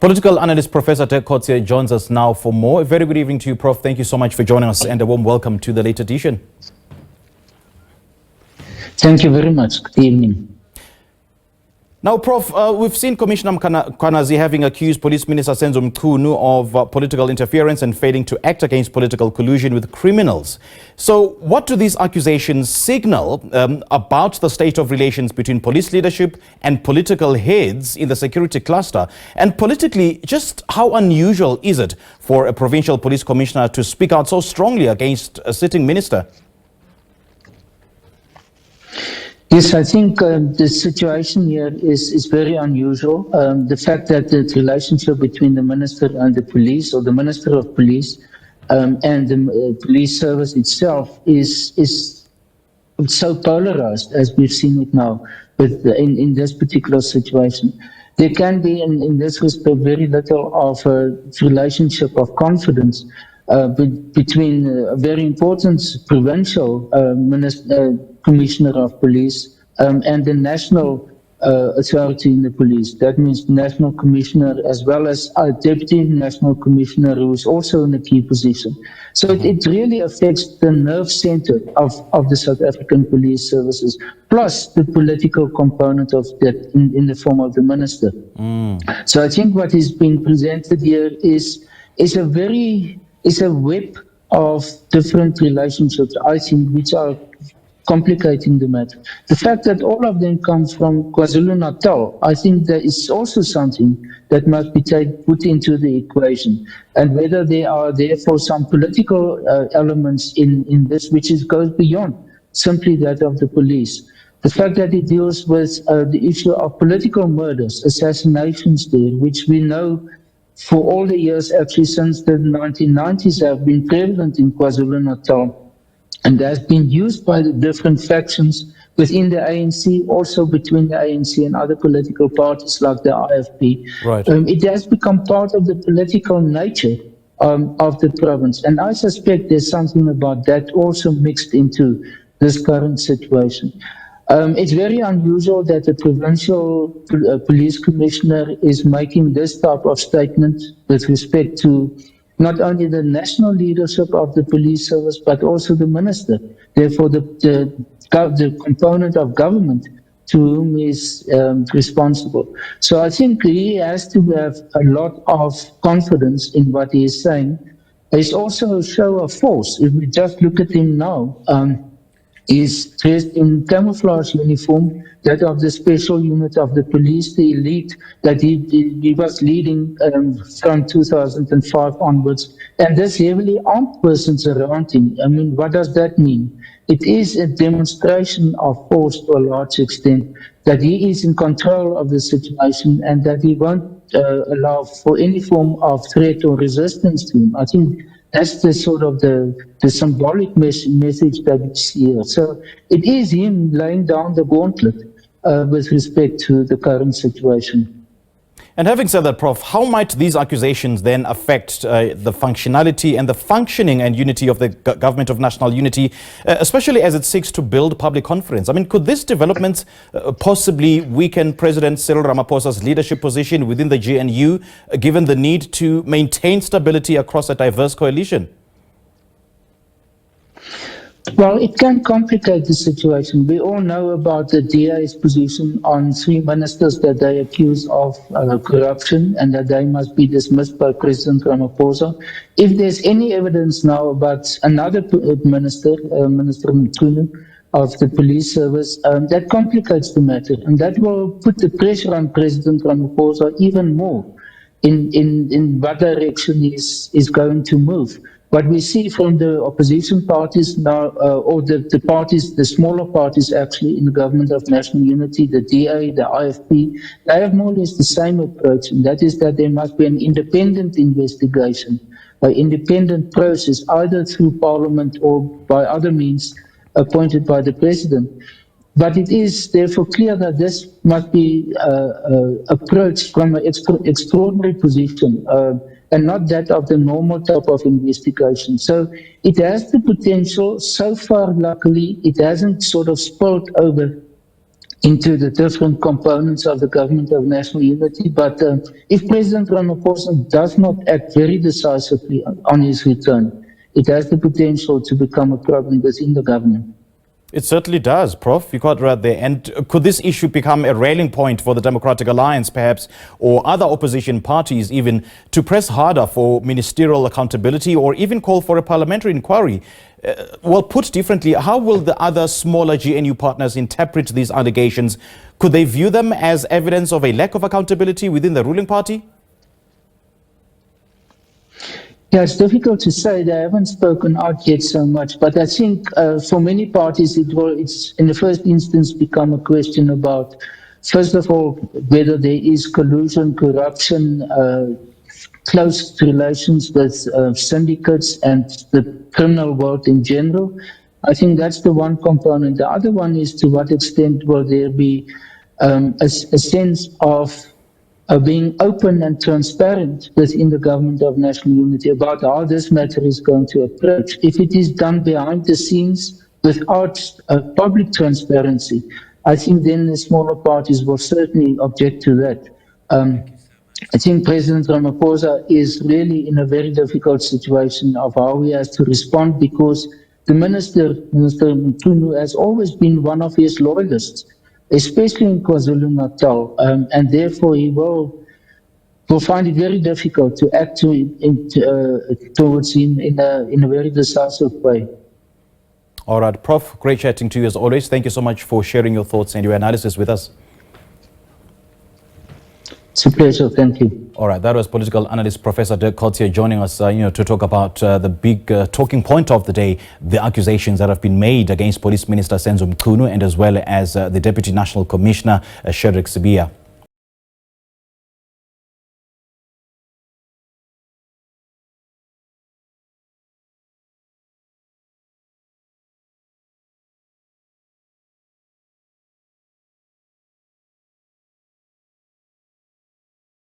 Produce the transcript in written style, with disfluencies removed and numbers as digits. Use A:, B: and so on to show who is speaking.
A: Political analyst Professor Dirk Kotzé joins us now for more. A very good evening to you, Prof. Thank you so much for joining us and a warm welcome to the late edition.
B: Thank you very much. Good evening.
A: Now, Prof, we've seen Commissioner Mkhwanazi having accused Police Minister Senzo Mchunu of political interference and failing to act against political collusion with criminals. So what do these accusations signal about the state of relations between police leadership and political heads in the security cluster? And politically, just how unusual is it for a provincial police commissioner to speak out so strongly against a sitting minister?
B: Yes, I think the situation here is very unusual. The fact that the relationship between the minister and the police, or the minister of police, and the police service itself is so polarized as we've seen it now in this particular situation. There can be, in this respect, very little of a relationship of confidence between a very important provincial commissioner of police and the national authority in the police. That means the national commissioner as well as a deputy national commissioner who is also in a key position. So it really affects the nerve center of the South African police services, plus the political component of that in the form of the minister. So I think what is being presented here is a web of different relationships, I think, which are complicating the matter. The fact that all of them come from KwaZulu-Natal, I think that is also something that must be put into the equation. And whether there are therefore some political elements in this, which goes beyond simply that of the police. The fact that it deals with the issue of political murders, assassinations there, which we know for all the years, actually since the 1990s, have been prevalent in KwaZulu-Natal, and has been used by the different factions within the ANC, also between the ANC and other political parties like the IFP.
A: Right.
B: It has become part of the political nature of the province, and I suspect there's something about that also mixed into this current situation. It's very unusual that the provincial police commissioner is making this type of statement with respect to not only the national leadership of the police service, but also the minister, therefore the component of government to whom he is responsible. So I think he has to have a lot of confidence in what he is saying. It's also a show of force. If we just look at him now, he's dressed in camouflage uniform, that of the special unit of the police, the elite that he was leading from 2005 onwards. And there's heavily armed persons around him. I mean, what does that mean? It is a demonstration of force to a large extent, that he is in control of the situation and that he won't allow for any form of threat or resistance to him. I think that's the sort of the symbolic message that we see here. So it is him laying down the gauntlet with respect to the current situation.
A: And having said that, Prof, how might these accusations then affect the functionality and the functioning and unity of the government of national unity, especially as it seeks to build public confidence? I mean, could this development possibly weaken President Cyril Ramaphosa's leadership position within the GNU, given the need to maintain stability across a diverse coalition?
B: Well, it can complicate the situation. We all know about the DA's position on 3 ministers that they accuse of corruption and that they must be dismissed by President Ramaphosa. If there's any evidence now about another minister, Minister Mkhwanazi of the police service, that complicates the matter, and that will put the pressure on President Ramaphosa even more in what direction is going to move. What we see from the opposition parties now, or the parties, the smaller parties actually in the government of national unity, the DA, the IFP, they have more or less the same approach, and that is that there must be an independent investigation, an independent process, either through parliament or by other means appointed by the president. But it is therefore clear that this must be approached from an extraordinary position, and not that of the normal type of investigation. So it has the potential. So far, luckily, it hasn't sort of spilled over into the different components of the government of national unity. But if President Ramaphosa does not act very decisively on his return, it has the potential to become a problem within the government.
A: It certainly does, Prof. You got right there. And could this issue become a railing point for the Democratic Alliance, perhaps, or other opposition parties even, to press harder for ministerial accountability or even call for a parliamentary inquiry? Well, put differently, how will the other smaller GNU partners interpret these allegations? Could they view them as evidence of a lack of accountability within the ruling party?
B: Yeah, it's difficult to say. They haven't spoken out yet so much, but I think for many parties, it's in the first instance become a question about, first of all, whether there is collusion, corruption, close relations with syndicates and the criminal world in general. I think that's the one component. The other one is to what extent will there be a sense of being open and transparent within the government of national unity about how this matter is going to approach. If it is done behind the scenes without public transparency, I think then the smaller parties will certainly object to that. I think President Ramaphosa is really in a very difficult situation of how he has to respond, because the Minister Mkhwanazi, has always been one of his loyalists, especially in KwaZulu-Natal, and therefore he will find it very difficult to act towards him in a very decisive way.
A: All right, Prof, great chatting to you as always. Thank you so much for sharing your thoughts and your analysis with us.
B: It's a pleasure. Thank you.
A: All right, that was political analyst Professor Dirk Kotzé joining us to talk about the big talking point of the day, the accusations that have been made against Police Minister Senzo Mchunu and as well as the Deputy National Commissioner, Dirk Kotzé.